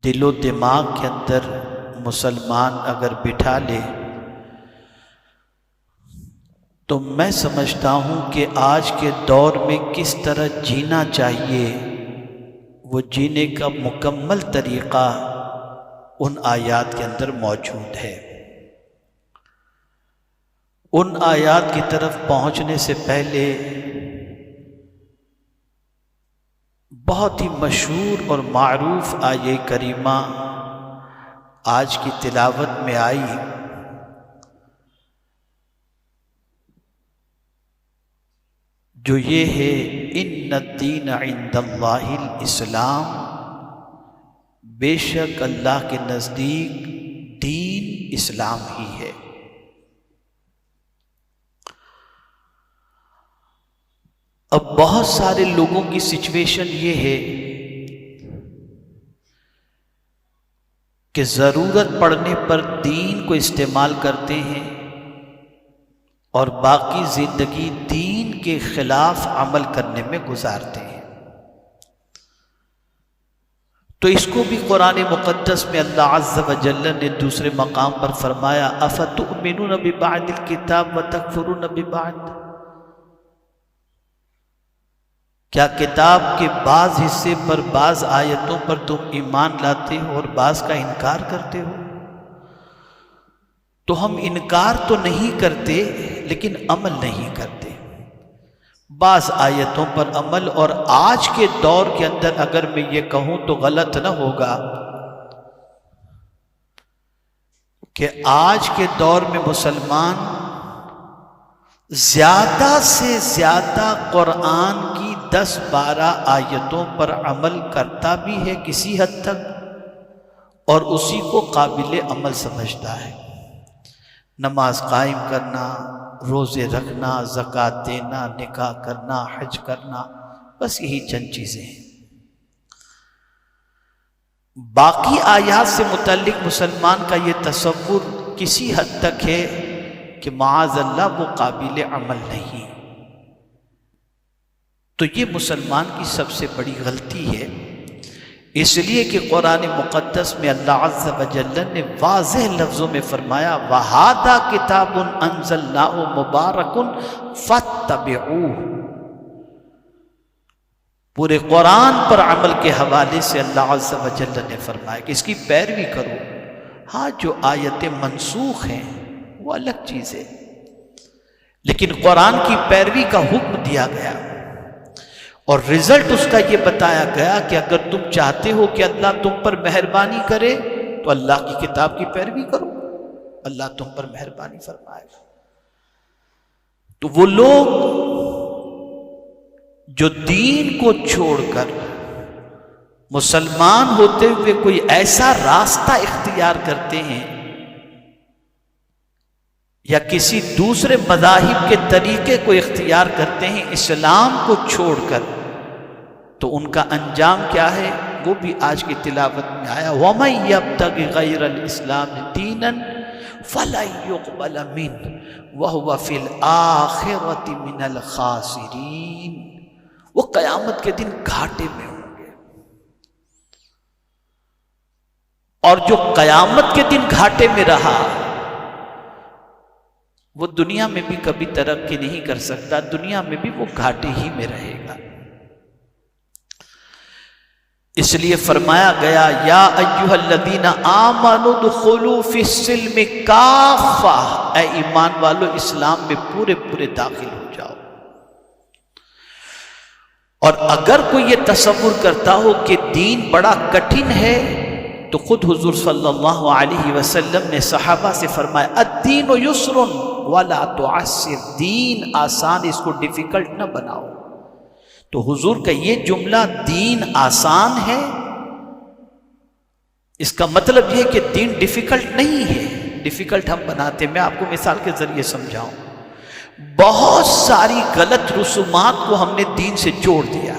دل و دماغ کے اندر مسلمان اگر بٹھا لے تو میں سمجھتا ہوں کہ آج کے دور میں کس طرح جینا چاہیے، وہ جینے کا مکمل طریقہ ان آیات کے اندر موجود ہے۔ ان آیات کی طرف پہنچنے سے پہلے بہت ہی مشہور اور معروف آیہ کریمہ آج کی تلاوت میں آئی، جو یہ ہے ان الدین عند اللہ الاسلام، بے شک اللہ کے نزدیک دین اسلام ہی ہے۔ اب بہت سارے لوگوں کی سچویشن یہ ہے کہ ضرورت پڑنے پر دین کو استعمال کرتے ہیں اور باقی زندگی دین کے خلاف عمل کرنے میں گزارتے ہیں۔ تو اس کو بھی قرآن مقدس میں اللہ عز و جل نے دوسرے مقام پر فرمایا افتؤمنون ببعض الکتاب وتکفرون ببعض، کیا کتاب کے بعض حصے پر بعض آیتوں پر تم ایمان لاتے ہو اور بعض کا انکار کرتے ہو؟ تو ہم انکار تو نہیں کرتے لیکن عمل نہیں کرتے، بعض آیتوں پر عمل۔ اور آج کے دور کے اندر اگر میں یہ کہوں تو غلط نہ ہوگا کہ آج کے دور میں مسلمان زیادہ سے زیادہ قرآن کی 10-12 آیتوں پر عمل کرتا بھی ہے کسی حد تک، اور اسی کو قابل عمل سمجھتا ہے۔ نماز قائم کرنا، روزے رکھنا، زکوٰۃ دینا، نکاح کرنا، حج کرنا، بس یہی چند چیزیں ہیں۔ باقی آیات سے متعلق مسلمان کا یہ تصور کسی حد تک ہے کہ معاذ اللہ وہ قابل عمل نہیں، تو یہ مسلمان کی سب سے بڑی غلطی ہے۔ اس لیے کہ قرآن مقدس میں اللہ عز و جل نے واضح لفظوں میں فرمایا وَهَذَا كِتَابٌ أَنزَلْنَاهُ مُبَارَكٌ فَاتَّبِعُوهُ، پورے قرآن پر عمل کے حوالے سے اللہ عز و جل نے فرمایا کہ اس کی پیروی کرو۔ ہاں جو آیتیں منسوخ ہیں وہ الگ چیز ہے، لیکن قرآن کی پیروی کا حکم دیا گیا، اور رزلٹ اس کا یہ بتایا گیا کہ اگر تم چاہتے ہو کہ اللہ تم پر مہربانی کرے تو اللہ کی کتاب کی پیروی کرو، اللہ تم پر مہربانی فرمائے گا۔ تو وہ لوگ جو دین کو چھوڑ کر مسلمان ہوتے ہوئے کوئی ایسا راستہ اختیار کرتے ہیں یا کسی دوسرے مذاہب کے طریقے کو اختیار کرتے ہیں اسلام کو چھوڑ کر، تو ان کا انجام کیا ہے وہ بھی آج کی تلاوت میں آیا وَمَن يَبْتَغِ غَيْرَ الْإِسْلَامِ دِينًا فَلَن يُقْبَلَ مِنْهُ وَهُوَ فِي الْآخِرَةِ مِنَ الْخَاسِرِينَ، وہ قیامت کے دن گھاٹے میں ہوں گے، اور جو قیامت کے دن گھاٹے میں رہا وہ دنیا میں بھی کبھی ترقی نہیں کر سکتا، دنیا میں بھی وہ گھاٹے ہی میں رہے گا۔ اس لیے فرمایا گیا یا ایھا الذین آمنوا ادخلوا فی السلم کافہ، اے ایمان والو اسلام میں پورے پورے داخل ہو جاؤ۔ اور اگر کوئی یہ تصور کرتا ہو کہ دین بڑا کٹھن ہے تو خود حضور صلی اللہ علیہ وسلم نے صحابہ سے فرمایا الدین یسر ولا تعسر، دین آسان، اس کو ڈیفیکلٹ نہ بناؤ۔ تو حضور کا یہ جملہ دین آسان ہے، اس کا مطلب یہ کہ دین ڈیفیکلٹ نہیں ہے، ڈیفیکلٹ ہم بناتے ہیں۔ میں آپ کو مثال کے ذریعے سمجھاؤں، بہت ساری غلط رسومات کو ہم نے دین سے جوڑ دیا،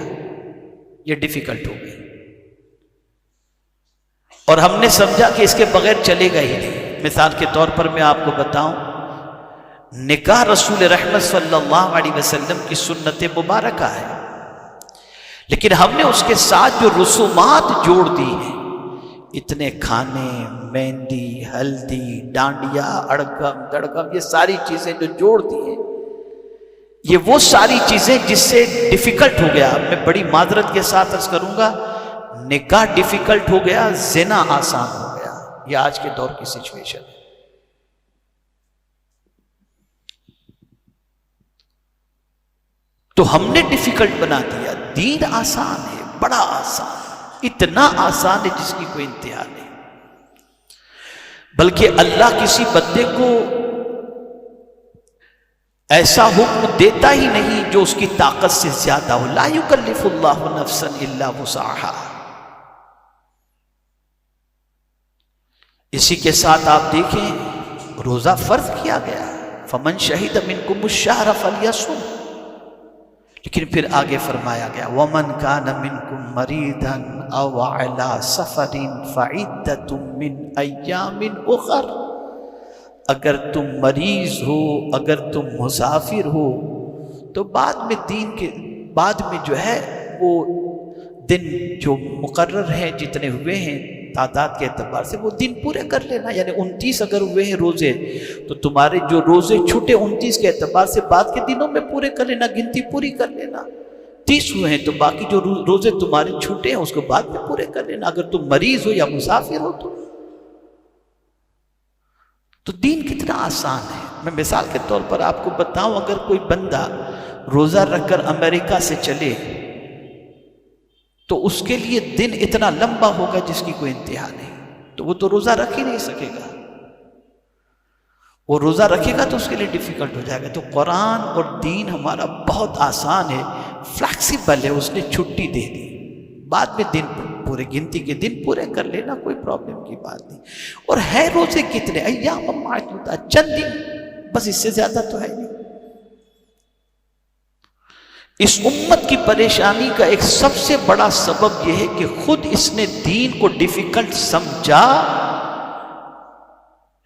یہ ڈیفیکلٹ ہو گئی، اور ہم نے سمجھا کہ اس کے بغیر چلے گا ہی نہیں۔ مثال کے طور پر میں آپ کو بتاؤں، نکاح رسول رحمت صلی اللہ علیہ وسلم کی سنت مبارکہ ہے، لیکن ہم نے اس کے ساتھ جو رسومات جوڑ دی ہیں، اتنے کھانے، مہندی، ہلدی، ڈانڈیا، اڑگم دڑگم، یہ ساری چیزیں جو جوڑ دی ہیں، یہ وہ ساری چیزیں جس سے ڈیفیکلٹ ہو گیا. میں بڑی معذرت کے ساتھ عرض کروں گا، نکاح ڈیفیکلٹ ہو گیا، زنا آسان ہو گیا. یہ آج کے دور کی سچویشن ہے. تو ہم نے ڈیفیکلٹ بنا دیا. دین آسان ہے، بڑا آسان، اتنا آسان ہے جس کی کوئی انتہا نہیں. بلکہ اللہ کسی بندے کو ایسا حکم دیتا ہی نہیں جو اس کی طاقت سے زیادہ ہو. لا یکلف اللہ نفسا الا وسعها. اسی کے ساتھ آپ دیکھیں روزہ فرض کیا گیا، فمن شہد منکم الشہر فلیصم. لیکن پھر آگے فرمایا گیا وَمَنْ كَانَ مِنْكُمْ مَرِيضًا أَوْ عَلَى سَفَرٍ فَعِدَّةٌ مِّنْ أَيَّامٍ أُخَرَ. اگر تم مریض ہو، اگر تم مسافر ہو، تو بعد میں جو ہے وہ دن جو مقرر ہیں جتنے ہوئے ہیں تعداد کے اعتبار سے وہ دن پورے کر لینا. یعنی 29 اگر ہوئے ہیں روزے تو تمہارے جو روزے چھوٹے 29 کے اعتبار سے بعد کے دنوں میں پورے کر لینا، گنتی پوری کر لینا. 30 ہوئے ہیں تو باقی جو روزے تمہارے چھوٹے ہیں اس کو بعد میں پورے کر لینا اگر تم مریض ہو یا مسافر ہو. تو دین کتنا آسان ہے. میں مثال کے طور پر آپ کو بتاؤں، اگر کوئی بندہ روزہ رکھ کر امریکہ سے چلے تو اس کے لیے دن اتنا لمبا ہوگا جس کی کوئی انتہا نہیں. تو وہ تو روزہ رکھ ہی نہیں سکے گا. وہ روزہ رکھے گا تو اس کے لیے ڈیفیکلٹ ہو جائے گا. تو قرآن اور دین ہمارا بہت آسان ہے، فلیکسیبل ہے. اس نے چھٹی دے دی، بعد میں دن پورے گنتی کے دن پورے کر لینا، کوئی پرابلم کی بات نہیں. اور ہے روزے کتنے؟ ایام معدودہ، چند دن، بس اس سے زیادہ تو ہے نہیں. اس امت کی پریشانی کا ایک سب سے بڑا سبب یہ ہے کہ خود اس نے دین کو ڈیفیکلٹ سمجھا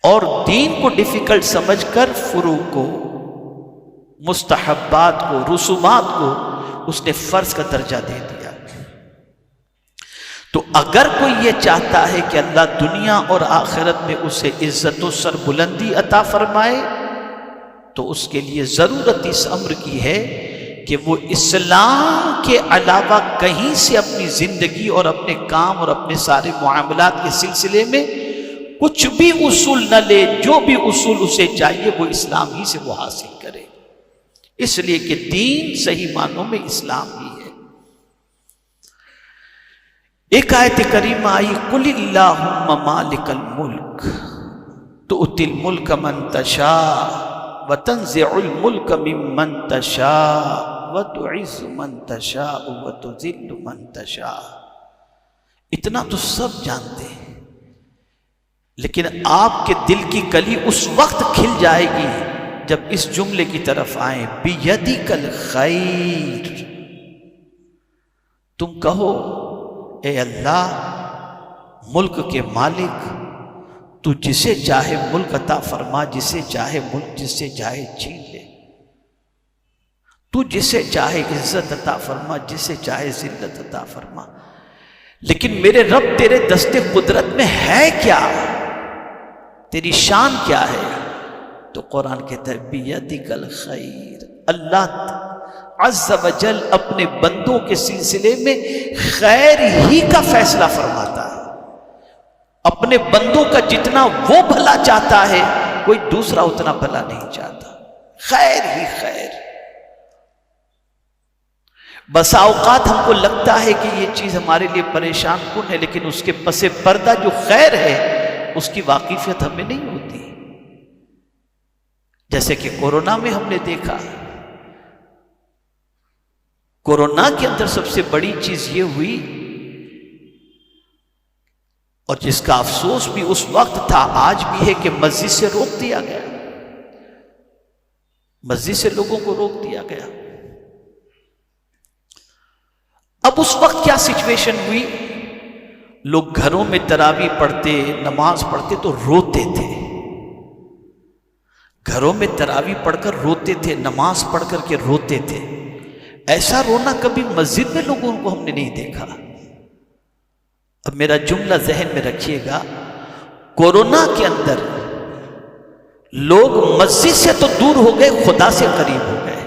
اور دین کو ڈیفیکلٹ سمجھ کر فروع کو، مستحبات کو، رسومات کو اس نے فرض کا درجہ دے دیا. تو اگر کوئی یہ چاہتا ہے کہ اللہ دنیا اور آخرت میں اسے عزت و سربلندی عطا فرمائے تو اس کے لیے ضرورت اس امر کی ہے کہ وہ اسلام کے علاوہ کہیں سے اپنی زندگی اور اپنے کام اور اپنے سارے معاملات کے سلسلے میں کچھ بھی اصول نہ لے. جو بھی اصول اسے چاہیے وہ اسلام ہی سے وہ حاصل کرے. اس لیے کہ دین صحیح معنوں میں اسلام ہی ہے. ایک آیت کریمہ آئی قُلِ اللَّهُمَّ مَالِكَ الْمُلْكِ تُؤْتِي الْمُلْكَ مَنْ تَشَاءُ وَتَنْزِعُ الْمُلْكَ مِمَّنْ تَشَاءُ وَتُعِزُّ مَنْ تَشَاءُ وَتُذِلُّ مَنْ تَشَاءُ. اتنا تو سب جانتے ہیں، لیکن آپ کے دل کی کلی اس وقت کھل جائے گی جب اس جملے کی طرف آئیں بِيَدِكَ الْخَيْرُ. تم کہو اے اللہ ملک کے مالک، تو جسے چاہے ملک عطا فرما، جسے چاہے ملک جسے چاہے چھین لے. تو جسے چاہے عزت عطا فرما، جسے چاہے ذلت عطا فرما. لیکن میرے رب تیرے دست قدرت میں ہے کیا؟ تیری شان کیا ہے؟ تو قرآن کہتا ہے بیدک الخیر. اللہ عز و جل اپنے بندوں کے سلسلے میں خیر ہی کا فیصلہ فرماتا ہے. اپنے بندوں کا جتنا وہ بھلا چاہتا ہے کوئی دوسرا اتنا بھلا نہیں چاہتا. خیر ہی خیر. بسا اوقات ہم کو لگتا ہے کہ یہ چیز ہمارے لیے پریشان کن ہے، لیکن اس کے پس پردہ جو خیر ہے اس کی واقفیت ہمیں نہیں ہوتی. جیسے کہ کورونا میں ہم نے دیکھا، کورونا کے اندر سب سے بڑی چیز یہ ہوئی، اور جس کا افسوس بھی اس وقت تھا آج بھی ہے، کہ مسجد سے روک دیا گیا. مسجد سے لوگوں کو روک دیا گیا. اب اس وقت کیا سچویشن ہوئی؟ لوگ گھروں میں تراویح پڑھتے، نماز پڑھتے تو روتے تھے. گھروں میں تراویح پڑھ کر روتے تھے، نماز پڑھ کر کے روتے تھے. ایسا رونا کبھی مسجد میں لوگوں کو ہم نے نہیں دیکھا. اب میرا جملہ ذہن میں رکھیے گا، کورونا کے اندر لوگ مسجد سے تو دور ہو گئے، خدا سے قریب ہو گئے،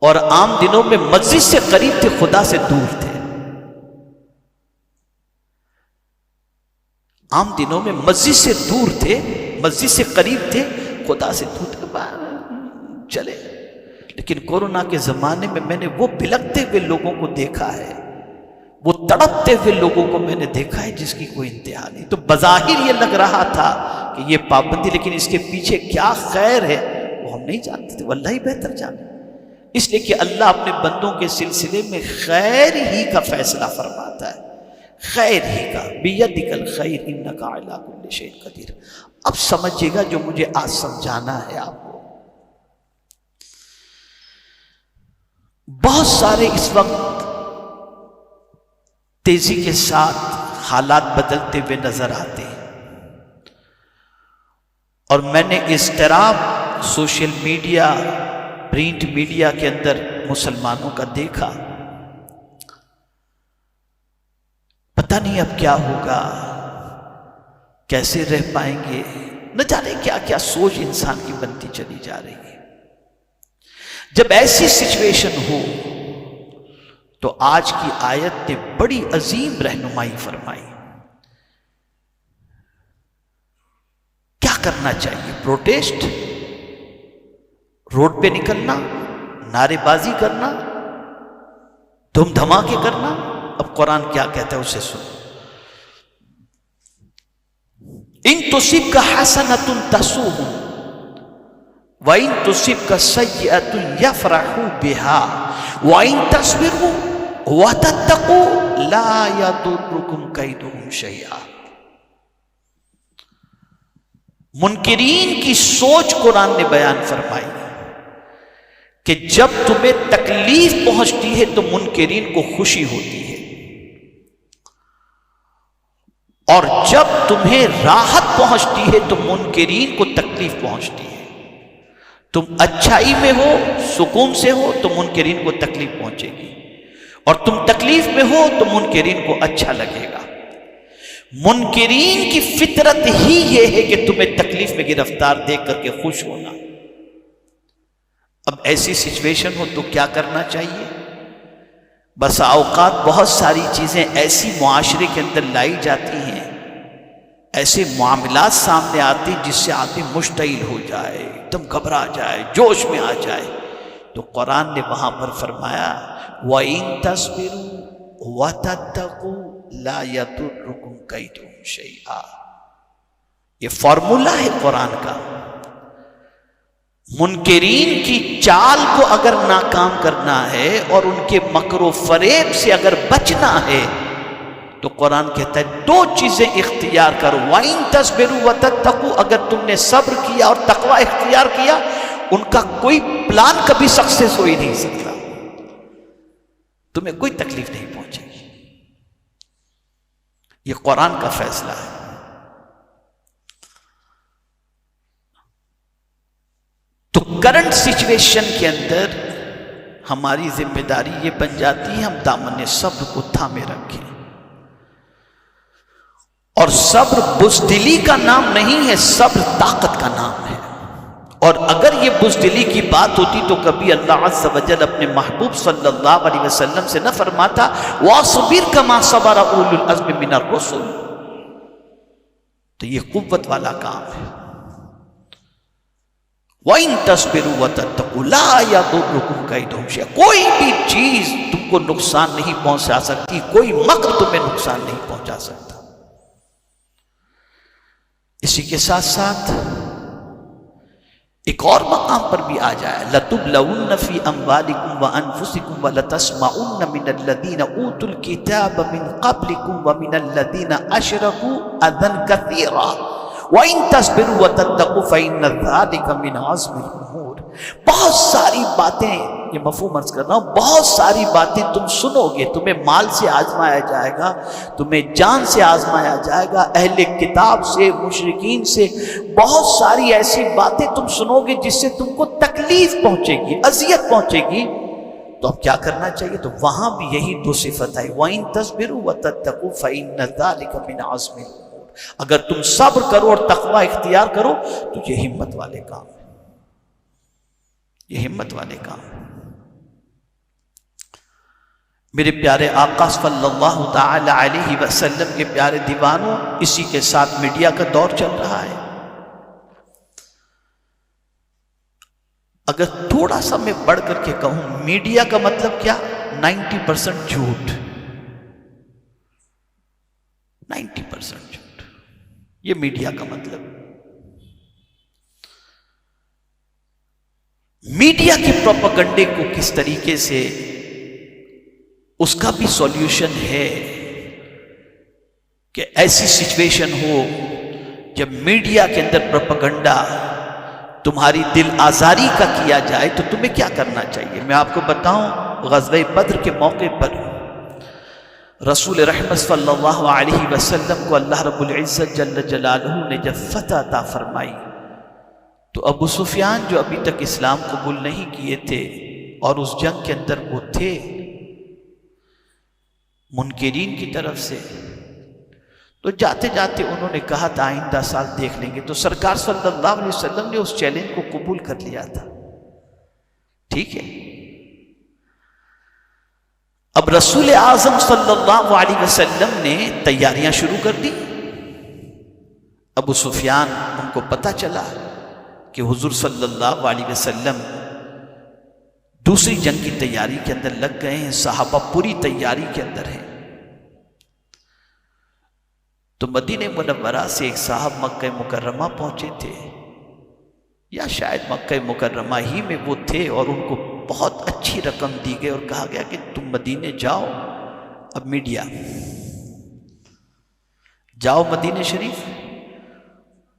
اور عام دنوں میں مسجد سے قریب تھے، خدا سے دور تھے۔ عام دنوں میں مسجد سے دور تھے، مسجد سے قریب تھے، خدا سے دور تھے، چلے۔ لیکن کورونا کے زمانے میں میں نے وہ بلکتے ہوئے لوگوں کو دیکھا ہے، وہ تڑپتے ہوئے لوگوں کو میں نے دیکھا ہے جس کی کوئی انتہا نہیں۔ تو بظاہر یہ لگ رہا تھا کہ یہ پابندی، لیکن اس کے پیچھے کیا خیر ہے وہ ہم نہیں جانتے تھے، وہ اللہ ہی بہتر جانے۔ اس لیے کہ اللہ اپنے بندوں کے سلسلے میں خیر ہی کا فیصلہ فرماتا ہے، خیر ہی کا، بیدک الخیر انک علی کل شیء قدیر۔ اب سمجھیے گا جو مجھے آج سمجھانا ہے آپ کو۔ بہت سارے اس وقت تیزی کے ساتھ حالات بدلتے ہوئے نظر آتے ہیں، اور میں نے اضطراب سوشل میڈیا، پرنٹ میڈیا کے اندر مسلمانوں کا دیکھا۔ پتہ نہیں اب کیا ہوگا، کیسے رہ پائیں گے، نہ جانے کیا کیا سوچ انسان کی بنتی چلی جا رہی ہے۔ جب ایسی سچویشن ہو تو آج کی آیت نے بڑی عظیم رہنمائی فرمائی۔ کیا کرنا چاہیے؟ پروٹیسٹ، روڈ پہ نکلنا، نعرے بازی کرنا، دھوم دھماکے کرنا؟ اب قرآن کیا کہتا ہے اسے سنو۔ ان تصبک حسنۃ تسؤہم وَإِن تُصِبْكَ سَيِّئَةٌ يَفْرَحُوا بِهَا وَإِن تَصْبِرُوا وَتَتَّقُوا لَا يَضُرُّكُمْ كَيْدُهُمْ شَيْئًا۔ منکرین کی سوچ قرآن نے بیان فرمائی کہ جب تمہیں تکلیف پہنچتی ہے تو منکرین کو خوشی ہوتی ہے، اور جب تمہیں راحت پہنچتی ہے تو منکرین کو تکلیف پہنچتی ہے۔ تم اچھائی میں ہو، سکون سے ہو تو منکرین کو تکلیف پہنچے گی، اور تم تکلیف میں ہو تو منکرین کو اچھا لگے گا۔ منکرین کی فطرت ہی یہ ہے کہ تمہیں تکلیف میں گرفتار دیکھ کر کے خوش ہونا۔ اب ایسی سچویشن ہو تو کیا کرنا چاہیے؟ بس اوقات بہت ساری چیزیں ایسی معاشرے کے اندر لائی جاتی ہیں، ایسے معاملات سامنے آتے جس سے آدمی مشتعل ہو جائے، ایک دم گھبرا جائے، جوش میں آ جائے، تو قرآن نے وہاں پر فرمایا وَإِن تَصْبِرُوا وَتَتَّقُوا لَا يَضُرُّكُمْ كَيْدُهُمْ شَيْئًا۔ یہ فارمولہ ہے قرآن کا۔ منکرین کی چال کو اگر ناکام کرنا ہے اور ان کے مکر و فریب سے اگر بچنا ہے تو قرآن کہتا ہے دو چیزیں اختیار کرو۔ وَإِن تَصْبِرُوا وَتَتَّقُوا، اگر تم نے صبر کیا اور تقوی اختیار کیا، ان کا کوئی پلان کبھی سکسیس ہو ہی نہیں سکتا، تمہیں کوئی تکلیف نہیں پہنچے گی۔ یہ قرآن کا فیصلہ ہے۔ تو کرنٹ سچویشن کے اندر ہماری ذمہ داری یہ بن جاتی ہے ہم دامن صبر کو تھامے رکھیں، اور صبر بزدلی کا نام نہیں ہے، صبر طاقت کا نام ہے۔ اور اگر یہ بزدلی کی بات ہوتی تو کبھی اللہ عز و جل اپنے محبوب صلی اللہ علیہ وسلم سے نہ فرماتا وَاصْبِرْ كَمَا صَبَرَ أُولُو الْعَزْمِ مِنَ الرُّسُلِ۔ تو یہ قوت والا کام ہے۔ وَإِن تَصْبِرُوا وَتَتَّقُوا لَا يَضُرُّكُمْ كَيْدُهُمْ شَيْئًا۔ کوئی بھی چیز تم کو نقصان نہیں پہنچا سکتی، کوئی مکر تمہیں نقصان نہیں پہنچا سکتا۔ اسی کے ساتھ ساتھ ایک اور مقام پر بھی آ جائے لَتُبْلَوُنَّ فِي أَمْوَالِكُمْ وَأَنفُسِكُمْ وَلَتَسْمَعُنَّ مِنَ الَّذِينَ أُوتُوا الْكِتَابَ مِنْ قَبْلِكُمْ وَمِنَ الَّذِينَ أَشْرَكُوا أَذًى كَثِيرًا وَإِن تَصْبِرُوا وَتَتَّقُوا فَإِنَّ ذَلِكَ مِنْ عَزْمِ الْأُمُورِ۔ بہت ساری باتیں، یہ مفہوم عرض کر رہا ہوں، بہت ساری باتیں تم سنو گے، تمہیں مال سے آزمایا جائے گا، تمہیں جان سے آزمایا جائے گا، اہل کتاب سے، مشرکین سے، بہت ساری ایسی باتیں تم سنو گے جس سے تم کو تکلیف پہنچے گی، اذیت پہنچے گی، تو اب کیا کرنا چاہیے؟ تو وہاں بھی یہی دو صفت آئی، وَإِن تَصْبِرُوا وَتَتَّقُوا فَإِنَّ ذَلِكَ مِنْ عَزْمِ الْأُمُورِ۔ اگر تم صبر کرو اور تقوی اختیار کرو تو یہ ہمت والے کام ہیں، یہ ہمت والے کام ہیں۔ میرے پیارے آقا صلی اللہ تعالی علیہ وسلم کے پیارے دیوانوں، اسی کے ساتھ میڈیا کا دور چل رہا ہے۔ اگر تھوڑا سا میں بڑھ کر کے کہوں، میڈیا کا مطلب کیا؟ 90% جھوٹ، 90% جھوٹ، یہ میڈیا کا مطلب۔ میڈیا کے پروپیگنڈے کو کس طریقے سے، اس کا بھی سولیوشن ہے کہ ایسی سچویشن ہو جب میڈیا کے اندر پروپیگنڈا تمہاری دل آزاری کا کیا جائے تو تمہیں کیا کرنا چاہیے؟ میں آپ کو بتاؤں، غزوہ بدر کے موقع پر رسول رحمت صلی اللہ علیہ وسلم کو اللہ رب العزت جل جلالہ نے جب فتح عطا فرمائی تو ابو سفیان جو ابھی تک اسلام قبول نہیں کیے تھے اور اس جنگ کے اندر وہ تھے منکرین کی طرف سے، تو جاتے جاتے انہوں نے کہا تھا آئندہ سال دیکھ لیں گے، تو سرکار صلی اللہ علیہ وسلم نے اس چیلنج کو قبول کر لیا تھا، ٹھیک ہے۔ اب رسول اعظم صلی اللہ علیہ وسلم نے تیاریاں شروع کر دی۔ ابو سفیان، ان کو پتہ چلا کہ حضور صلی اللہ علیہ وسلم دوسری جنگ کی تیاری کے اندر لگ گئے ہیں، صحابہ پوری تیاری کے اندر ہیں، تو مدینہ منورہ سے ایک صاحب مکہ مکرمہ پہنچے تھے، یا شاید مکہ مکرمہ ہی میں وہ تھے، اور ان کو بہت اچھی رقم دی گئی اور کہا گیا کہ تم مدینے جاؤ، اب میڈیا جاؤ مدینہ شریف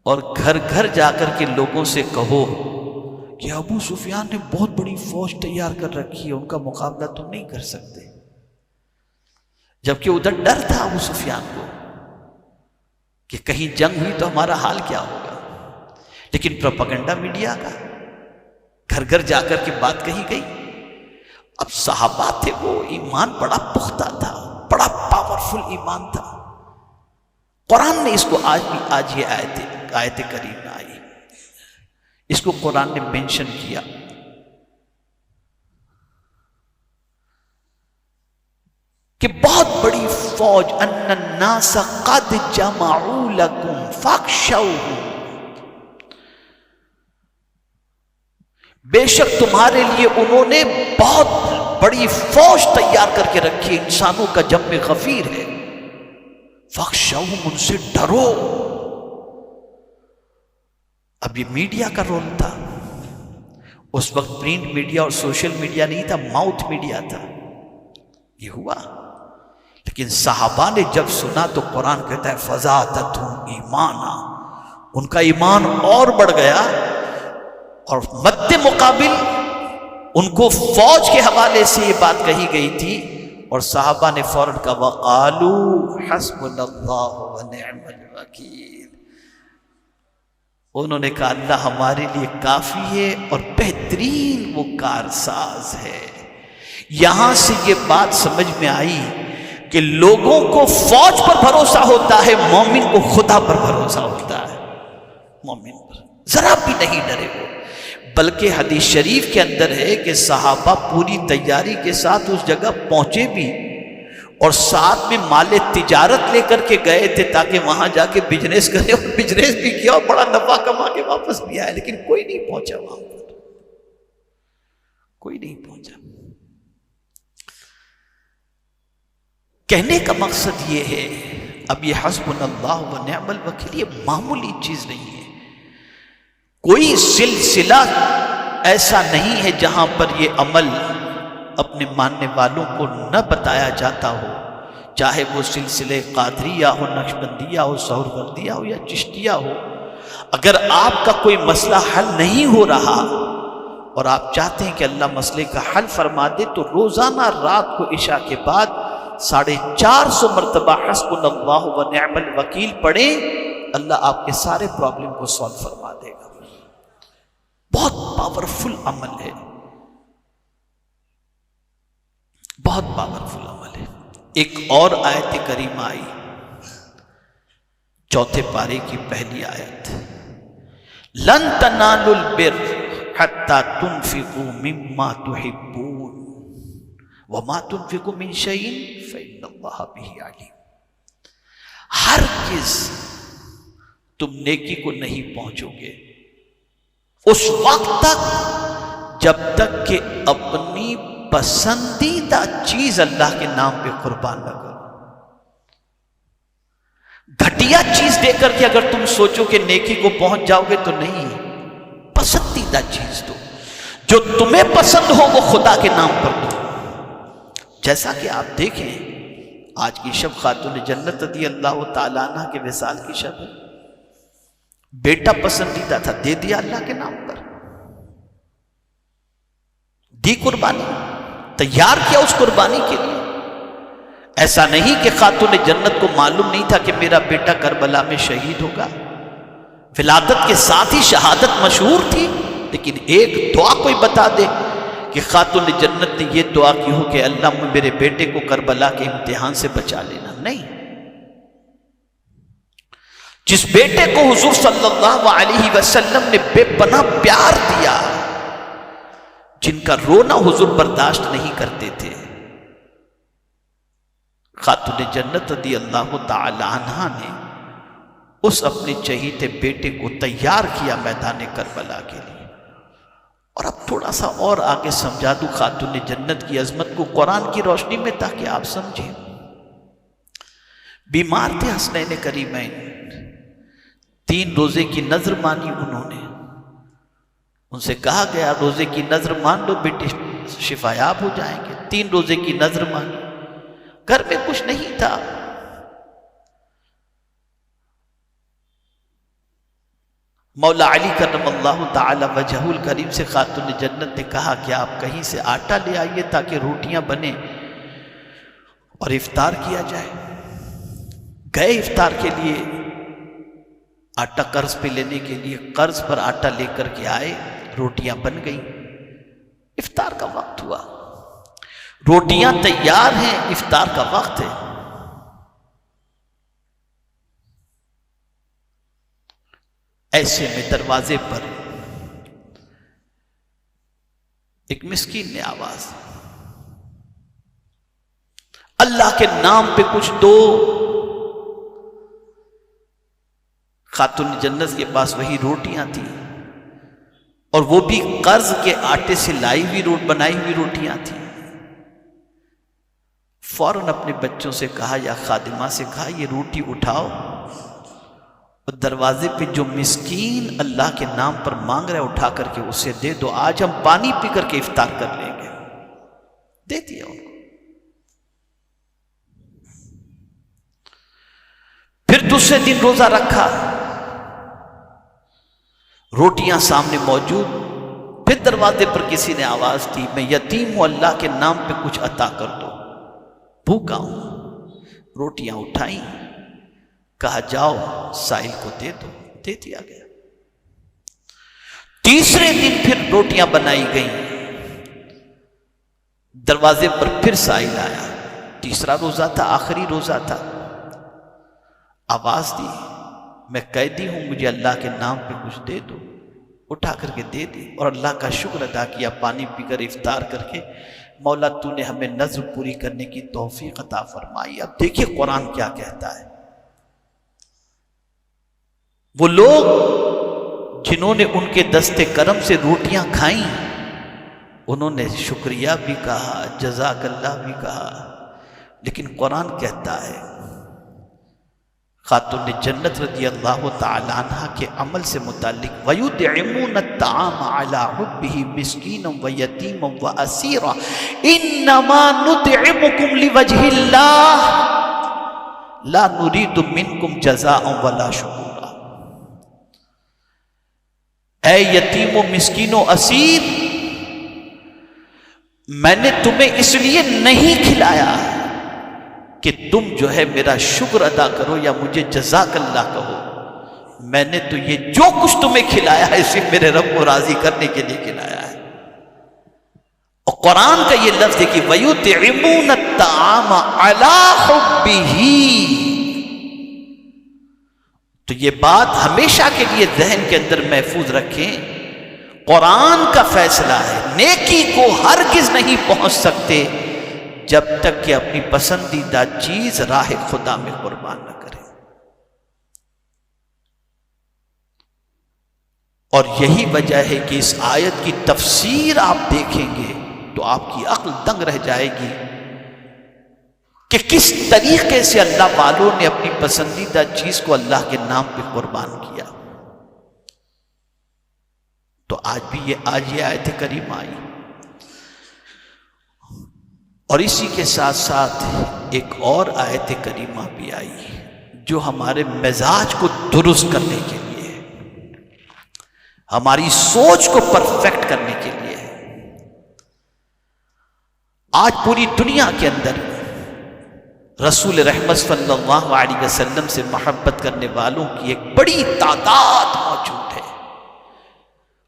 اور گھر گھر جا کر کے لوگوں سے کہو کہ ابو سفیان نے بہت بڑی فوج تیار کر رکھی ہے، ان کا مقابلہ تم نہیں کر سکتے، جبکہ ادھر ڈر تھا ابو سفیان کو کہ کہیں جنگ ہوئی تو ہمارا حال کیا ہوگا، لیکن پروپیگنڈا میڈیا کا، گھر گھر جا کر کے بات کہی گئی۔ اب صحابہ تھے، وہ ایمان بڑا پختہ تھا، بڑا پاورفل ایمان تھا۔ قرآن نے اس کو آج یہ آیت کریمہ آئی، اس کو قرآن نے مینشن کیا کہ بہت بڑی فوج، ان الناس قد جمعوا لکم فاخشوہم، بے شک تمہارے لیے انہوں نے بہت بڑی فوج تیار کر کے رکھی ہے، انسانوں کا جمع غفیر ہے، فاخشوہم، ان سے ڈرو۔ اب یہ میڈیا کا رول تھا، اس وقت پرنٹ میڈیا اور سوشل میڈیا نہیں تھا، ماؤتھ میڈیا تھا، یہ ہوا۔ لیکن صحابہ نے جب سنا تو قرآن کہتا ہے فزادتہم ایمانا، ان کا ایمان اور بڑھ گیا، اور مد مقابل ان کو فوج کے حوالے سے یہ بات کہی گئی تھی، اور صحابہ نے فوراً کہا وقالوا حسبنا اللہ ونعم الوکیل، انہوں نے کہا اللہ ہمارے لیے کافی ہے اور بہترین وہ کارساز ہے۔ یہاں سے یہ بات سمجھ میں آئی کہ لوگوں کو فوج پر بھروسہ ہوتا ہے، مومن کو خدا پر بھروسہ ہوتا ہے، مومن پر ذرا بھی نہیں ڈرے وہ۔ بلکہ حدیث شریف کے اندر ہے کہ صحابہ پوری تیاری کے ساتھ اس جگہ پہنچے بھی، اور ساتھ میں مال تجارت لے کر کے گئے تھے تاکہ وہاں جا کے بزنس کرے، اور بزنس بھی کیا اور بڑا نفع کما کے واپس بھی آئے، لیکن کوئی نہیں پہنچا وہاں پر، کوئی نہیں پہنچا۔ کہنے کا مقصد یہ ہے، اب یہ حسبنا اللہ و نعم الوکیل یہ معمولی چیز نہیں ہے، کوئی سلسلہ ایسا نہیں ہے جہاں پر یہ عمل اپنے ماننے والوں کو نہ بتایا جاتا ہو، چاہے وہ سلسلے قادریہ ہو، نقشبندیہ ہو، سہروردیہ ہو یا چشتیہ ہو۔ اگر آپ کا کوئی مسئلہ حل نہیں ہو رہا اور آپ چاہتے ہیں کہ اللہ مسئلے کا حل فرما دے، تو روزانہ رات کو عشاء کے بعد 450 مرتبہ حسبنا اللہ و نعم الوکیل پڑھیں، اللہ آپ کے سارے پرابلم کو سالو فرما دے گا۔ بہت پاورفل عمل ہے۔ بہت پاورفل عمل ہے۔ ایک اور آیت کریمہ آئی، چوتھے پارے کی پہلی آیت، لن تنالوا البر حتى تنفقوا مما تحبون وما تنفقوا من شيء فإن الله به عليم۔ ہرگز تم نیکی کو نہیں پہنچو گے اس وقت تک جب تک کہ اپنی پسندیدہ چیز اللہ کے نام پہ قربان نہ کرو۔ گھٹیا چیز دے کر کے اگر تم سوچو کہ نیکی کو پہنچ جاؤ گے تو نہیں، پسندیدہ چیز دو، جو تمہیں پسند ہو وہ خدا کے نام پر دو۔ جیسا کہ آپ دیکھیں آج کی شب خاتون جنت رضی اللہ تعالیٰ عنہ کے وصال کی شب ہے، بیٹا پسندیدہ تھا، دے دیا اللہ کے نام پر، دی قربانی، تیار کیا اس قربانی کے لیے۔ ایسا نہیں کہ خاتون جنت کو معلوم نہیں تھا کہ میرا بیٹا کربلا میں شہید ہوگا، ولادت کے ساتھ ہی شہادت مشہور تھی، لیکن ایک دعا کوئی بتا دے کہ خاتون جنت نے یہ دعا کی ہو کہ اللہ میرے بیٹے کو کربلا کے امتحان سے بچا لینا، نہیں۔ جس بیٹے کو حضور صلی اللہ علیہ وسلم نے بے پناہ پیار دیا، جن کا رونا حضور برداشت نہیں کرتے تھے، خاتون جنت رضی اللہ تعالی عنہ نے اس اپنے چہیتے بیٹے کو تیار کیا میدان کربلا کے لیے۔ اور اب تھوڑا سا اور آگے سمجھا دوں خاتون جنت کی عظمت کو قرآن کی روشنی میں تاکہ آپ سمجھیں۔ بیمار تھے حسنین کریمین، 3 روزے کی نذر مانی انہوں نے، ان سے کہا گیا روزے کی نذر مان لو بیٹے شفایاب ہو جائیں گے۔ 3 روزے کی نذر مانی، گھر میں کچھ نہیں تھا، مولا علی کرم اللہ تعالی وجہہ الکریم سے خاتون جنت نے کہا کہ آپ کہیں سے آٹا لے آئیے تاکہ روٹیاں بنیں اور افطار کیا جائے۔ گئے افطار کے لیے، آٹا قرض پہ لینے کے لیے قرض پر آٹا لے کر کے آئے، روٹیاں بن گئیں، افطار کا وقت ہوا، روٹیاں تیار ہیں، افطار کا وقت ہے۔ ایسے میں دروازے پر ایک مسکین نے آواز، اللہ کے نام پہ کچھ دو۔ خاتون جنت کے پاس وہی روٹیاں تھیں، اور وہ بھی قرض کے آٹے سے لائی ہوئی بنائی ہوئی روٹیاں تھیں۔ فوراً اپنے بچوں سے کہا یا خادمہ سے کہا یہ روٹی اٹھاؤ اور دروازے پہ جو مسکین اللہ کے نام پر مانگ رہا ہے اٹھا کر کے اسے دے دو، آج ہم پانی پی کر کے افطار کر لیں گے۔ دے دیا ان کو۔ پھر دوسرے دن روزہ رکھا، روٹیاں سامنے موجود، پھر دروازے پر کسی نے آواز دی میں یتیم ہوں، اللہ کے نام پہ کچھ عطا کر دو، بھوکا ہوں۔ روٹیاں اٹھائیں، کہا جاؤ سائل کو دے دو، دے دیا گیا۔ تیسرے دن پھر روٹیاں بنائی گئیں، دروازے پر پھر سائل آیا، تیسرا روزہ تھا، آخری روزہ تھا، آواز دی میں قیدی ہوں، مجھے اللہ کے نام پہ کچھ دے دو، اٹھا کر کے دے دی، اور اللہ کا شکر ادا کیا، پانی پی کر افطار کر کے مولا تو نے ہمیں نذر پوری کرنے کی توفیق عطا فرمائی۔ اب دیکھیے قرآن کیا کہتا ہے، وہ لوگ جنہوں نے ان کے دست کرم سے روٹیاں کھائیں انہوں نے شکریہ بھی کہا، جزاک اللہ بھی کہا، لیکن قرآن کہتا ہے خاتون جنت رضی اللہ تعالی عنہ کے عمل سے متعلق وَيُطْعِمُونَ الطَّعَامَ عَلَىٰ حُبِّهِ مِسْكِينًا وَيَتِيمًا وَأَسِيرًا إِنَّمَا نُطْعِمُكُمْ لِوَجْهِ اللَّهِ لَا نُرِيدُ مِنْكُمْ جَزَاءً وَلَا شُكُورًا۔ اے یتیم و مسکین و اسیر، میں نے تمہیں اس لیے نہیں کھلایا کہ تم جو ہے میرا شکر ادا کرو یا مجھے جزاک اللہ کہو، میں نے تو یہ جو کچھ تمہیں کھلایا ہے صرف میرے رب کو راضی کرنے کے لیے کھلایا ہے۔ اور قرآن کا یہ لفظ ہے کہ وَيُطْعِمُونَ الطَّعَامَ عَلَىٰ حُبِّهِ، تو یہ بات ہمیشہ کے لیے ذہن کے اندر محفوظ رکھیں، قرآن کا فیصلہ ہے نیکی کو ہرگز نہیں پہنچ سکتے جب تک کہ اپنی پسندیدہ چیز راہ خدا میں قربان نہ کریں۔ اور یہی وجہ ہے کہ اس آیت کی تفسیر آپ دیکھیں گے تو آپ کی عقل دنگ رہ جائے گی کہ کس طریقے سے اللہ والوں نے اپنی پسندیدہ چیز کو اللہ کے نام پہ قربان کیا۔ تو آج یہ آیت کریمہ آئی، اور اسی کے ساتھ ساتھ ایک اور آیت کریمہ بھی آئی جو ہمارے مزاج کو درست کرنے کے لیے ہے، ہماری سوچ کو پرفیکٹ کرنے کے لیے ہے۔ آج پوری دنیا کے اندر رسول رحمت صلی اللہ علیہ وسلم سے محبت کرنے والوں کی ایک بڑی تعداد موجود ہے۔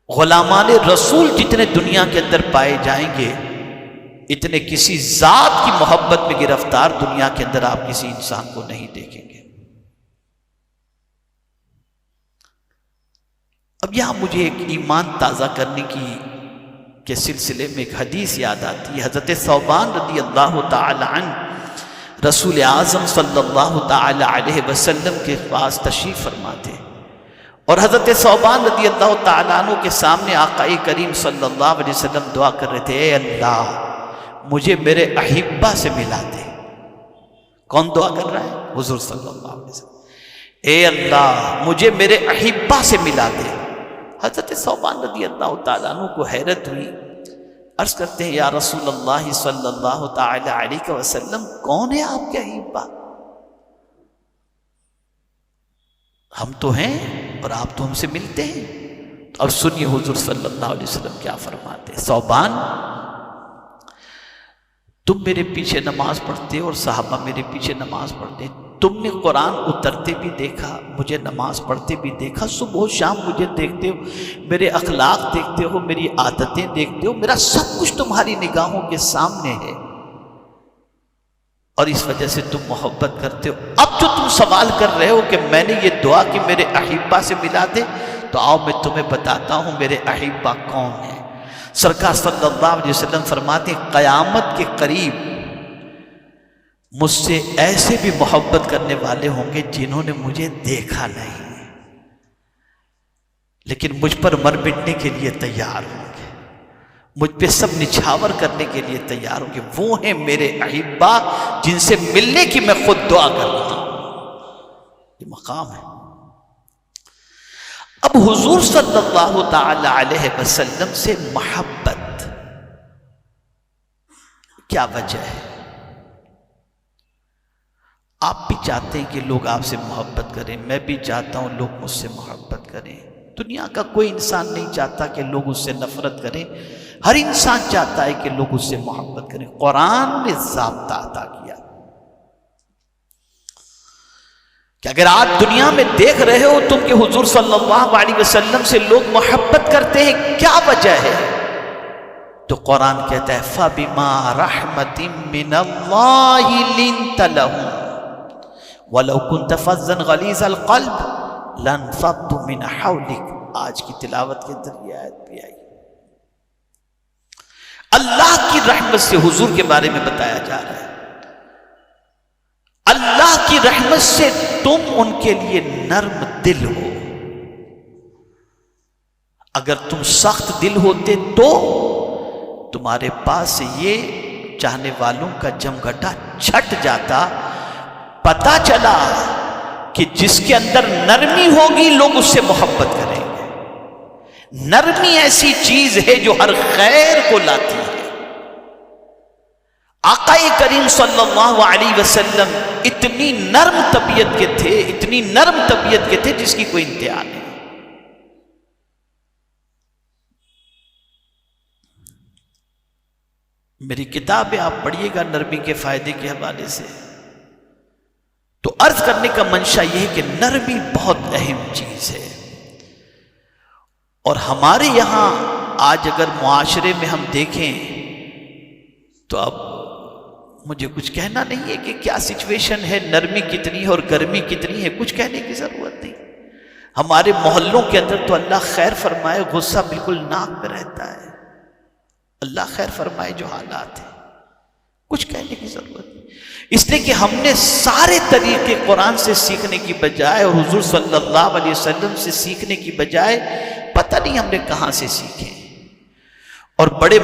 غلامان رسول جتنے دنیا کے اندر پائے جائیں گے، اتنے کسی ذات کی محبت میں گرفتار دنیا کے اندر آپ کسی انسان کو نہیں دیکھیں گے۔ اب یہاں مجھے ایک ایمان تازہ کرنے کے سلسلے میں ایک حدیث یاد آتی ہے۔ حضرت ثوبان رضی اللہ تعالی عنہ رسول اعظم صلی اللہ تعالی علیہ وسلم کے پاس تشریف فرما تھے، اور حضرت ثوبان رضی اللہ تعالیٰ عنہ کے سامنے آقا کریم صلی اللہ علیہ وسلم دعا کر رہے تھے، اے اللہ مجھے میرے احبہ سے ملا دے۔ کون دعا کر رہا ہے؟ حضور صلی اللہ علیہ وسلم۔ اے اللہ مجھے میرے احبہ سے ملا دے۔ حضرت ثوبان رضی اللہ تعالیٰ عنہ کو حیرت ہوئی، عرض کرتے ہیں یا رسول اللہ صلی اللہ تعالی علیہ وسلم، کون ہے آپ کے احبہ؟ ہم تو ہیں اور آپ تو ہم سے ملتے ہیں۔ اب سنیے حضور صلی اللہ علیہ وسلم کیا فرماتے ہیں، ثوبان تم میرے پیچھے نماز پڑھتے اور صحابہ میرے پیچھے نماز پڑھتے، تم نے قرآن اترتے بھی دیکھا، مجھے نماز پڑھتے بھی دیکھا، صبح و شام مجھے دیکھتے ہو، میرے اخلاق دیکھتے ہو، میری عادتیں دیکھتے ہو، میرا سب کچھ تمہاری نگاہوں کے سامنے ہے، اور اس وجہ سے تم محبت کرتے ہو۔ اب جو تم سوال کر رہے ہو کہ میں نے یہ دعا کہ میرے احبہ سے ملا دے، تو آؤ میں تمہیں بتاتا ہوں میرے احبہ کون ہیں۔ سرکار صلی اللہ علیہ وسلم فرماتے ہیں قیامت کے قریب مجھ سے ایسے بھی محبت کرنے والے ہوں گے جنہوں نے مجھے دیکھا نہیں، لیکن مجھ پر مر مٹنے کے لیے تیار ہوں گے، مجھ پہ سب نچھاور کرنے کے لیے تیار ہوں گے۔ وہ ہیں میرے احبہ جن سے ملنے کی میں خود دعا کر رہا ہوں۔ یہ مقام ہے۔ اب حضور صلی اللہ تعالی علیہ وسلم سے محبت کیا وجہ ہے؟ آپ بھی چاہتے ہیں کہ لوگ آپ سے محبت کریں، میں بھی چاہتا ہوں لوگ مجھ سے محبت کریں۔ دنیا کا کوئی انسان نہیں چاہتا کہ لوگ اس سے نفرت کریں، ہر انسان چاہتا ہے کہ لوگ اس سے محبت کریں۔ قرآن نے ضابطہ عطا کیا کہ اگر آپ دنیا میں دیکھ رہے ہو تم کہ حضور صلی اللہ علیہ وسلم سے لوگ محبت کرتے ہیں، کیا وجہ ہے؟ تو قرآن کہتا ہے فَبِمَا رَحْمَةٍ مِّنَ اللَّهِ لِنْتَ لَهُمْ وَلَوْ كُنْتَ فَظًّا غَلِيظَ الْقَلْبِ لَانفَضُّوا مِنْ حَوْلِكَ۔ آج کی تلاوت کے اندر یہ آیت بھی آئی۔ اللہ کی رحمت سے حضور کے بارے میں بتایا جا رہا ہے، اللہ کی رحمت سے تم ان کے لیے نرم دل ہو۔ اگر تم سخت دل ہوتے تو تمہارے پاس سے یہ چاہنے والوں کا جمگھٹا چھٹ جاتا۔ پتا چلا کہ جس کے اندر نرمی ہوگی لوگ اس سے محبت کریں گے۔ نرمی ایسی چیز ہے جو ہر خیر کو لاتی ہے۔ آقا کریم صلی اللہ علیہ وسلم اتنی نرم طبیعت کے تھے، اتنی نرم طبیعت کے تھے جس کی کوئی انتہا نہیں۔ میری کتاب ہے، آپ پڑھیے گا نرمی کے فائدے کے حوالے سے۔ تو عرض کرنے کا منشا یہ ہے کہ نرمی بہت اہم چیز ہے، اور ہمارے یہاں آج اگر معاشرے میں ہم دیکھیں تو اب مجھے کچھ کہنا نہیں ہے کہ کیا سچویشن ہے، نرمی کتنی ہے اور گرمی کتنی ہے، کچھ کہنے کی ضرورت نہیں۔ ہمارے محلوں کے اندر تو اللہ خیر فرمائے، غصہ بالکل ناک میں رہتا ہے۔ اللہ خیر فرمائے جو حالات ہیں، کچھ کہنے کی ضرورت نہیں، اس لیے کہ ہم نے سارے طریقے قرآن سے سیکھنے کی بجائے اور حضور صلی اللہ علیہ وسلم سے سیکھنے کی بجائے پتہ نہیں ہم نے کہاں سے سیکھے۔ اور بڑی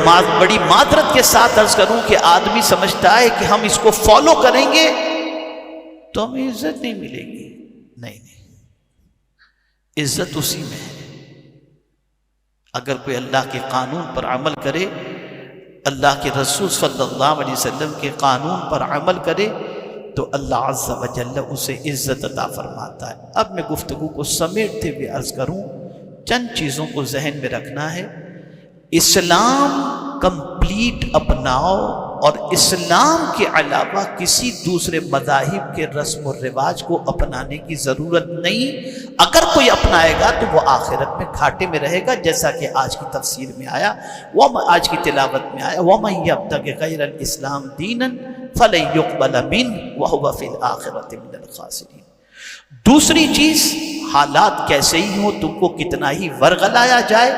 معذرت کے ساتھ عرض کروں کہ آدمی سمجھتا ہے کہ ہم اس کو فالو کریں گے تو ہمیں عزت نہیں ملے گی۔ نہیں، عزت اسی میں ہے اگر کوئی اللہ کے قانون پر عمل کرے، اللہ کے رسول صلی اللہ علیہ وسلم کے قانون پر عمل کرے تو اللہ عز و جل اسے عزت عطا فرماتا ہے۔ اب میں گفتگو کو سمیٹتے ہوئے عرض کروں، چند چیزوں کو ذہن میں رکھنا ہے۔ اسلام کمپلیٹ اپناؤ اور اسلام کے علاوہ کسی دوسرے مذاہب کے رسم و رواج کو اپنانے کی ضرورت نہیں۔ اگر کوئی اپنائے گا تو وہ آخرت میں گھاٹے میں رہے گا، جیسا کہ آج کی تفسیر میں آیا، آج کی تلاوت میں آیا، وَمَن يَبْتَغِ غَيْرَ الْإِسْلَامِ دِينًا فَلَن يُقْبَلَ مِنْهُ وَهُوَ فِي الْآخِرَةِ مِنَ الْخَاسِرِينَ۔ دوسری چیز، حالات کیسے ہی ہوں، تم کو کتنا ہی ورغلایا جائے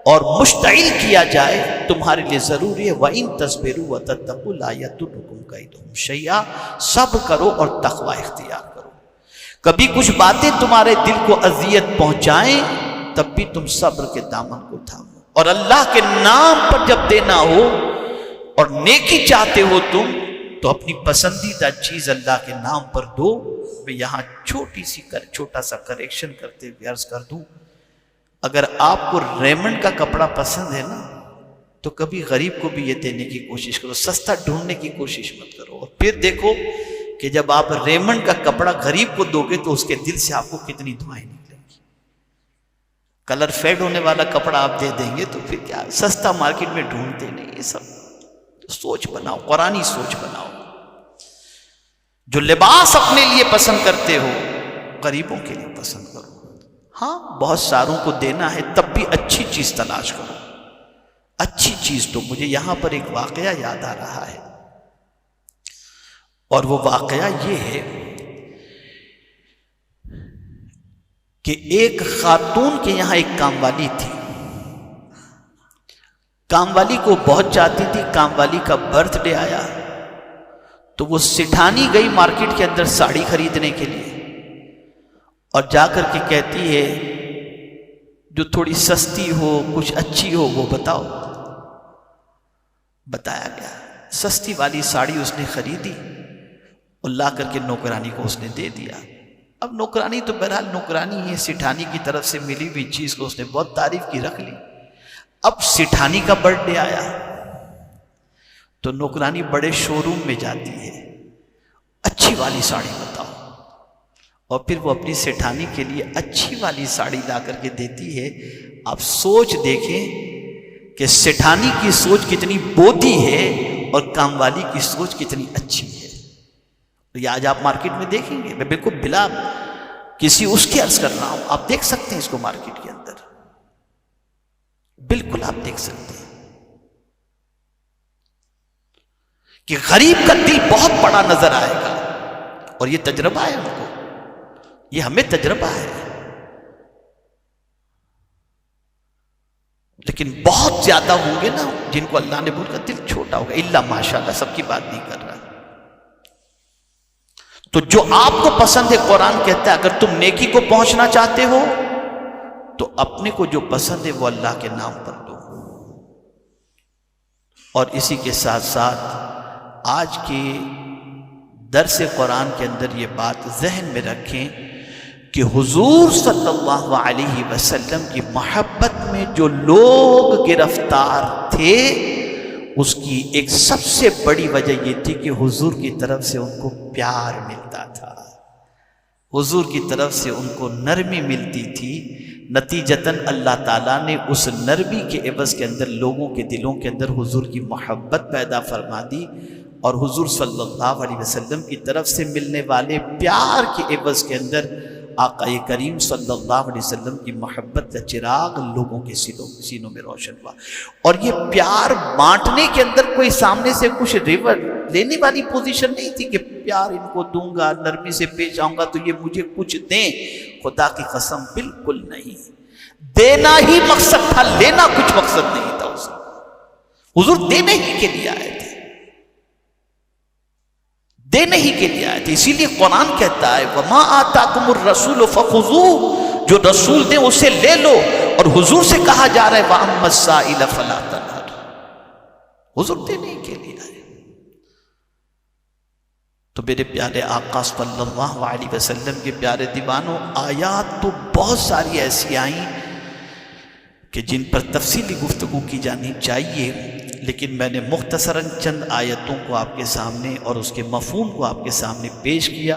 اور مشتعل کیا جائے، تمہارے لیے ضروری ہے وَإِن تَصْبِرُوا وَتَتَّقُوا لَا يَضُرُّكُمْ كَيْدُهُمْ شَيْئًا، صبر کرو اور تقوی اختیار کرو۔ کبھی کچھ باتیں تمہارے دل کو اذیت پہنچائیں تب بھی تم صبر کے دامن کو تھامو، اور اللہ کے نام پر جب دینا ہو اور نیکی چاہتے ہو تم تو اپنی پسندیدہ چیز اللہ کے نام پر دو۔ میں یہاں چھوٹا سا کریکشن کرتے ہوئے عرض کر دوں، اگر آپ کو ریمنڈ کا کپڑا پسند ہے نا تو کبھی غریب کو بھی یہ دینے کی کوشش کرو، سستا ڈھونڈنے کی کوشش مت کرو، اور پھر دیکھو کہ جب آپ ریمنڈ کا کپڑا غریب کو دو گے تو اس کے دل سے آپ کو کتنی دعائیں نکلیں گی۔ کلر فیڈ ہونے والا کپڑا آپ دے دیں گے تو پھر کیا، سستا مارکیٹ میں ڈھونڈتے نہیں، یہ سب سوچ بناؤ، قرآنی سوچ بناؤ۔ جو لباس اپنے لیے پسند کرتے ہو غریبوں کے لیے پسند کرو۔ ہاں بہت ساروں کو دینا ہے تب بھی اچھی چیز تلاش کرو، اچھی چیز۔ تو مجھے یہاں پر ایک واقعہ یاد آ رہا ہے، اور وہ واقعہ یہ ہے کہ ایک خاتون کے یہاں ایک کام والی تھی، کام والی کو بہت چاہتی تھی، کام والی کا برتھ ڈے آیا تو وہ سٹھانی گئی مارکیٹ کے اندر ساڑی خریدنے کے لیے، اور جا کر کے کہتی ہے جو تھوڑی سستی ہو، کچھ اچھی ہو وہ بتاؤ۔ بتایا گیا، سستی والی ساڑی اس نے خریدی اور لا کر کے نوکرانی کو اس نے دے دیا۔ اب نوکرانی تو بہرحال نوکرانی ہے، سٹھانی کی طرف سے ملی ہوئی چیز کو اس نے بہت تعریف کی، رکھ لی۔ اب سٹھانی کا برتھ ڈے آیا تو نوکرانی بڑے شو روم میں جاتی ہے، اچھی والی ساڑی بتاؤ، اور پھر وہ اپنی سٹھانی کے لیے اچھی والی ساڑی لا کر کے دیتی ہے۔ آپ سوچ دیکھیں کہ سٹھانی کی سوچ کتنی بودھی ہے اور کام والی کی سوچ کتنی اچھی ہے۔ یہ آج آپ مارکیٹ میں دیکھیں گے، میں بالکل بلا کسی اس کے عرض کر رہا ہوں، آپ دیکھ سکتے ہیں اس کو مارکیٹ کے اندر، بالکل آپ دیکھ سکتے ہیں کہ غریب کا دل بہت بڑا نظر آئے گا، اور یہ تجربہ ہے ان کو، یہ ہمیں تجربہ ہے۔ لیکن بہت زیادہ ہوں گے نا جن کو اللہ نے بولا دل چھوٹا ہوگا، الا ماشاءاللہ، سب کی بات نہیں کر رہا۔ تو جو آپ کو پسند ہے، قرآن کہتا ہے اگر تم نیکی کو پہنچنا چاہتے ہو تو اپنے کو جو پسند ہے وہ اللہ کے نام پر دو۔ اور اسی کے ساتھ ساتھ آج کے درس قرآن کے اندر یہ بات ذہن میں رکھیں کہ حضور صلی اللہ علیہ وسلم کی محبت میں جو لوگ گرفتار تھے اس کی ایک سب سے بڑی وجہ یہ تھی کہ حضور کی طرف سے ان کو پیار ملتا تھا، حضور کی طرف سے ان کو نرمی ملتی تھی۔ نتیجتاً اللہ تعالیٰ نے اس نرمی کے عوض کے اندر لوگوں کے دلوں کے اندر حضور کی محبت پیدا فرما دی، اور حضور صلی اللہ علیہ وسلم کی طرف سے ملنے والے پیار کے عوض کے اندر آقا کریم صلی اللہ علیہ وسلم کی محبت کا چراغ لوگوں کے سینوں میں روشن ہوا. اور یہ پیار بانٹنے کے اندر کوئی سامنے سے کچھ ریور لینے والی پوزیشن نہیں تھی کہ پیار ان کو دوں گا، نرمی سے پیش آؤں گا تو یہ مجھے کچھ دیں. خدا کی قسم بالکل نہیں. دینا ہی مقصد تھا، لینا کچھ مقصد نہیں تھا. اس حضور دینے ہی کے لیے آئے تھے، دینے ہی کے لیے آئے تھے. اسی لیے قرآن کہتا ہے وَمَا آتَاكُمُ الرَّسُولُ فَخُذُوهُ، جو رسول دیں اسے لے لو. اور حضور سے کہا جا رہا ہے وَأَمَّا السَّائِلَ فَلَا تَنْهَرْ، حضور دینے ہی کے لیے آئے. تو میرے پیارے آقا صلی اللہ علیہ وسلم کے پیارے دیوانوں، آیات تو بہت ساری ایسی آئیں کہ جن پر تفصیلی گفتگو کی جانی چاہیے، لیکن میں نے مختصراً چند آیتوں کو آپ کے سامنے اور اس کے مفہوم کو آپ کے سامنے پیش کیا.